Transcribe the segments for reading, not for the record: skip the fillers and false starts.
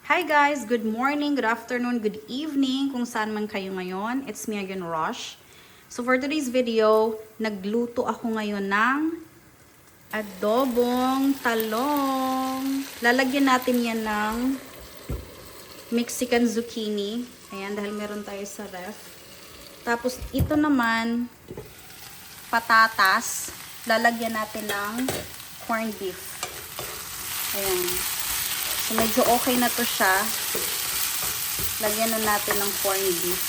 Hi guys! Good morning, good afternoon, good evening kung saan man kayo ngayon. It's me again, Rosh. So for today's video, nagluto ako ngayon ng adobong talong. Lalagyan natin yan ng Mexican zucchini. Ayan, dahil meron tayo sa ref. Tapos ito naman, patatas. Lalagyan natin ng corned beef. Ayan. So, medyo okay na to siya. Lagyan na natin ng corned beef.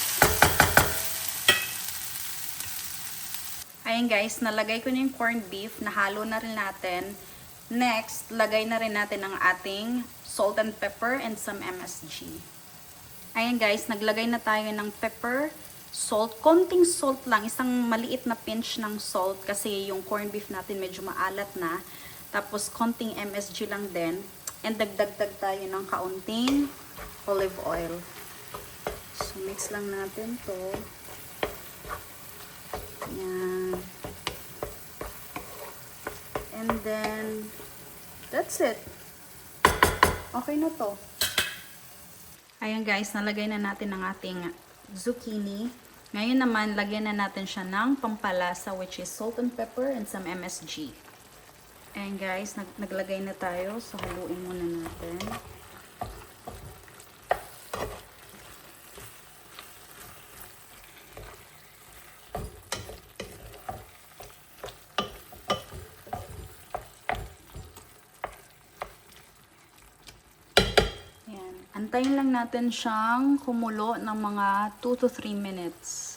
Ayan guys, nalagay ko na yung corned beef. Nahalo na rin natin. Next, lagay na rin natin ang ating salt and pepper and some MSG. Ayan guys, naglagay na tayo ng pepper, salt. Konting salt lang. Isang maliit na pinch ng salt kasi yung corned beef natin medyo maalat na. Tapos, konting MSG lang din. And dagdag tayo ng kaunting olive oil. So, mix lang natin to. Yan. And then, that's it. Okay na to. Ayan guys, nalagay na natin ang ating zucchini. Ngayon naman, lagyan na natin siya ng pampalasa, which is salt and pepper and some MSG. Ayan guys, naglagay na tayo. So, haluin muna natin. Ayan. Antayin lang natin siyang kumulo ng mga 2 to 3 minutes.